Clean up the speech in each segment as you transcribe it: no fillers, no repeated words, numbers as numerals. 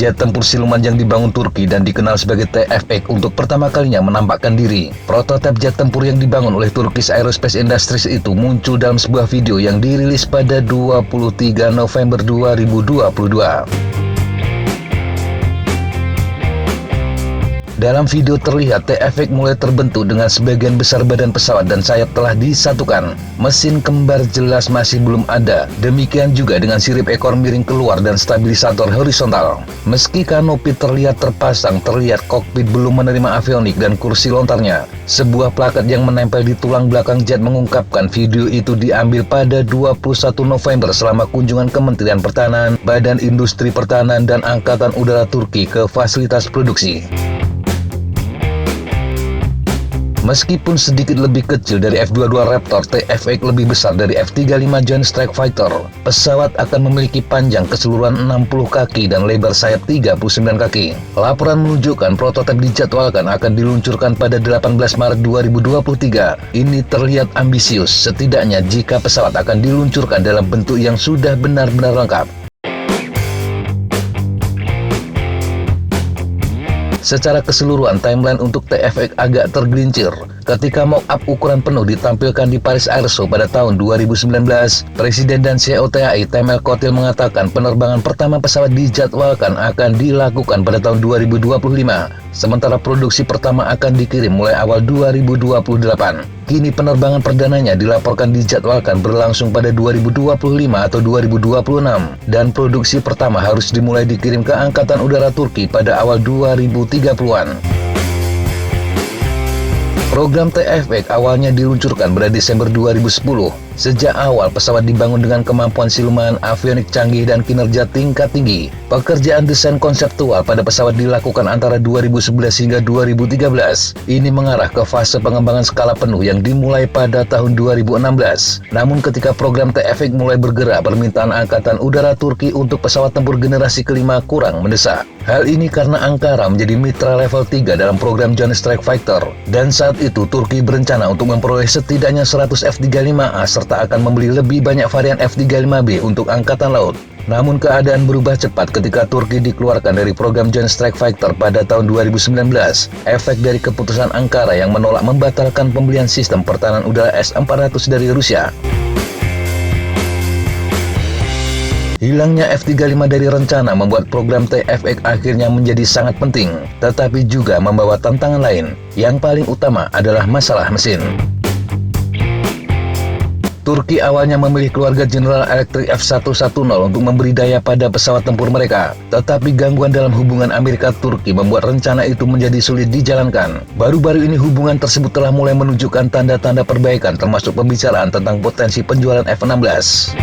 jet tempur siluman yang dibangun Turki dan dikenal sebagai TFX untuk pertama kalinya menampakkan diri. Prototipe jet tempur yang dibangun oleh Turkish Aerospace Industries itu muncul dalam sebuah video yang dirilis pada 23 November 2022. Dalam video terlihat TFX mulai terbentuk dengan sebagian besar badan pesawat dan sayap telah disatukan. Mesin kembar jelas masih belum ada. Demikian juga dengan sirip ekor miring keluar dan stabilisator horizontal. Meski kanopi terlihat terpasang, terlihat kokpit belum menerima avionik dan kursi lontarnya. Sebuah plakat yang menempel di tulang belakang jet mengungkapkan video itu diambil pada 21 November selama kunjungan Kementerian Pertahanan, Badan Industri Pertahanan dan Angkatan Udara Turki ke fasilitas produksi. Meskipun sedikit lebih kecil dari F-22 Raptor, TFX lebih besar dari F-35 Joint Strike Fighter. Pesawat akan memiliki panjang keseluruhan 60 kaki dan lebar sayap 39 kaki. Laporan menunjukkan prototipe dijadwalkan akan diluncurkan pada 18 Maret 2023. Ini terlihat ambisius, setidaknya jika pesawat akan diluncurkan dalam bentuk yang sudah benar-benar lengkap. Secara keseluruhan, timeline untuk TFX agak tergelincir. Ketika mock-up ukuran penuh ditampilkan di Paris Air Show pada tahun 2019, Presiden dan CEO TAI Temel Kotil mengatakan penerbangan pertama pesawat dijadwalkan akan dilakukan pada tahun 2025, sementara produksi pertama akan dikirim mulai awal 2028. Kini penerbangan perdananya dilaporkan dijadwalkan berlangsung pada 2025 atau 2026, dan produksi pertama harus dimulai dikirim ke Angkatan Udara Turki pada awal 2030-an. Program TFX awalnya diluncurkan pada Desember 2010. Sejak awal, pesawat dibangun dengan kemampuan siluman, avionik canggih, dan kinerja tingkat tinggi. Pekerjaan desain konseptual pada pesawat dilakukan antara 2011 hingga 2013. Ini mengarah ke fase pengembangan skala penuh yang dimulai pada tahun 2016. Namun ketika program TFX mulai bergerak, permintaan Angkatan Udara Turki untuk pesawat tempur generasi kelima kurang mendesak. Hal ini karena Ankara menjadi mitra level 3 dalam program Joint Strike Fighter. Dan saat itu Turki berencana untuk memperoleh setidaknya 100 F-35A serta akan membeli lebih banyak varian F-35B untuk Angkatan Laut. Namun keadaan berubah cepat ketika Turki dikeluarkan dari program Joint Strike Fighter pada tahun 2019. Efek dari keputusan Ankara yang menolak membatalkan pembelian sistem pertahanan udara S-400 dari Rusia. Hilangnya F-35 dari rencana membuat program TFX akhirnya menjadi sangat penting, tetapi juga membawa tantangan lain. Yang paling utama adalah masalah mesin. Turki awalnya memilih keluarga General Electric F-110 untuk memberi daya pada pesawat tempur mereka. Tetapi gangguan dalam hubungan Amerika-Turki membuat rencana itu menjadi sulit dijalankan. Baru-baru ini hubungan tersebut telah mulai menunjukkan tanda-tanda perbaikan, termasuk pembicaraan tentang potensi penjualan F-16.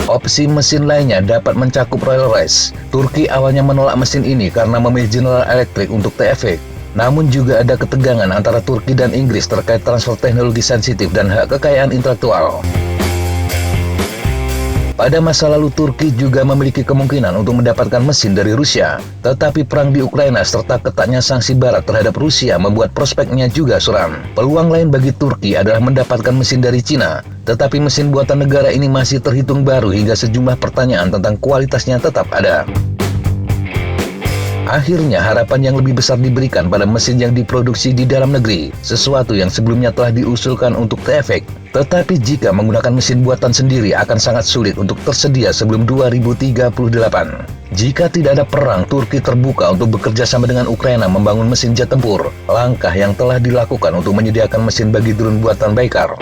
Opsi mesin lainnya dapat mencakup Rolls-Royce. Turki awalnya menolak mesin ini karena memilih General Electric untuk TFX. Namun juga ada ketegangan antara Turki dan Inggris terkait transfer teknologi sensitif dan hak kekayaan intelektual. Pada masa lalu Turki juga memiliki kemungkinan untuk mendapatkan mesin dari Rusia. Tetapi perang di Ukraina serta ketatnya sanksi Barat terhadap Rusia membuat prospeknya juga suram. Peluang lain bagi Turki adalah mendapatkan mesin dari Cina. Tetapi mesin buatan negara ini masih terhitung baru hingga sejumlah pertanyaan tentang kualitasnya tetap ada. Akhirnya harapan yang lebih besar diberikan pada mesin yang diproduksi di dalam negeri, sesuatu yang sebelumnya telah diusulkan untuk TFX. Tetapi jika menggunakan mesin buatan sendiri akan sangat sulit untuk tersedia sebelum 2038. Jika tidak ada perang, Turki terbuka untuk bekerja sama dengan Ukraina membangun mesin jet tempur, langkah yang telah dilakukan untuk menyediakan mesin bagi drone buatan Baykar.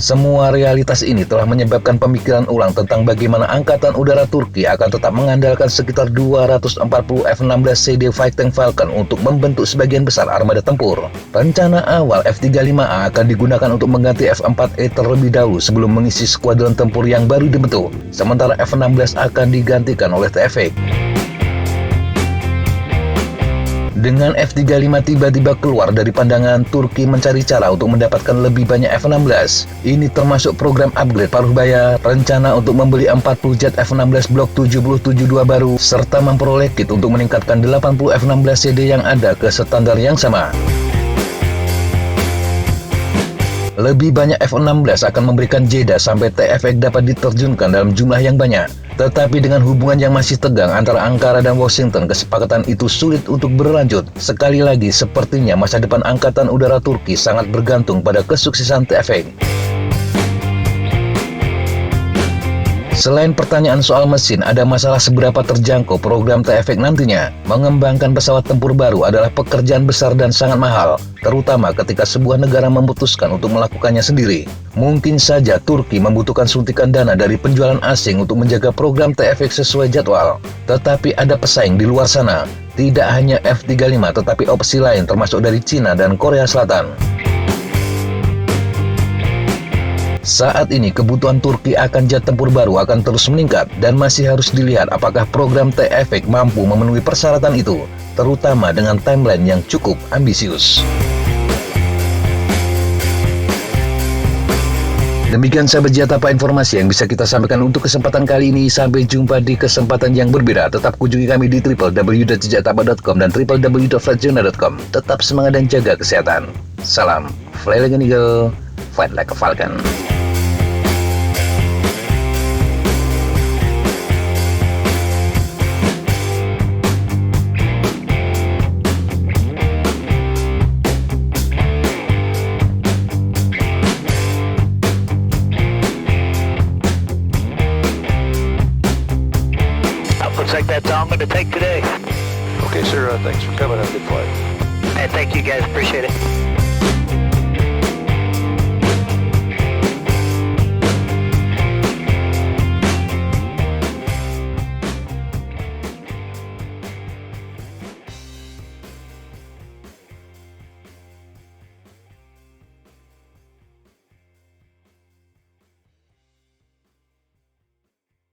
Semua realitas ini telah menyebabkan pemikiran ulang tentang bagaimana Angkatan Udara Turki akan tetap mengandalkan sekitar 240 F-16CD Fighting Falcon untuk membentuk sebagian besar armada tempur. Rencana awal F-35A akan digunakan untuk mengganti F-4E terlebih dahulu sebelum mengisi skuadron tempur yang baru dibentuk, sementara F-16 akan digantikan oleh TFX. Dengan F-35 tiba-tiba keluar dari pandangan, Turki mencari cara untuk mendapatkan lebih banyak F-16. Ini termasuk program upgrade paruh baya, rencana untuk membeli 40 jet F-16 Block 7072 baru, serta memperoleh kit untuk meningkatkan 80 F-16CD yang ada ke standar yang sama. Lebih banyak F-16 akan memberikan jeda sampai TFX dapat diterjunkan dalam jumlah yang banyak. Tetapi dengan hubungan yang masih tegang antara Ankara dan Washington, kesepakatan itu sulit untuk berlanjut. Sekali lagi, sepertinya masa depan Angkatan Udara Turki sangat bergantung pada kesuksesan TFX. Selain pertanyaan soal mesin, ada masalah seberapa terjangkau program TFX nantinya. Mengembangkan pesawat tempur baru adalah pekerjaan besar dan sangat mahal, terutama ketika sebuah negara memutuskan untuk melakukannya sendiri. Mungkin saja Turki membutuhkan suntikan dana dari penjualan asing untuk menjaga program TFX sesuai jadwal. Tetapi ada pesaing di luar sana. Tidak hanya F-35, tetapi opsi lain termasuk dari Cina dan Korea Selatan. Saat ini kebutuhan Turki akan jet tempur baru akan terus meningkat dan masih harus dilihat apakah program TFX mampu memenuhi persyaratan itu, terutama dengan timeline yang cukup ambisius. Demikian sahabat Jatapa informasi yang bisa kita sampaikan untuk kesempatan kali ini. Sampai jumpa di kesempatan yang berbeda. Tetap kunjungi kami di www.jatapa.com dan www.flightjournal.com. Tetap semangat dan jaga kesehatan. Salam Fly Like an Eagle, Fight Like a Falcon. Looks like that's all I'm going to take today. Okay, sir. Thanks for coming. Have a good flight. And thank you guys. Appreciate it.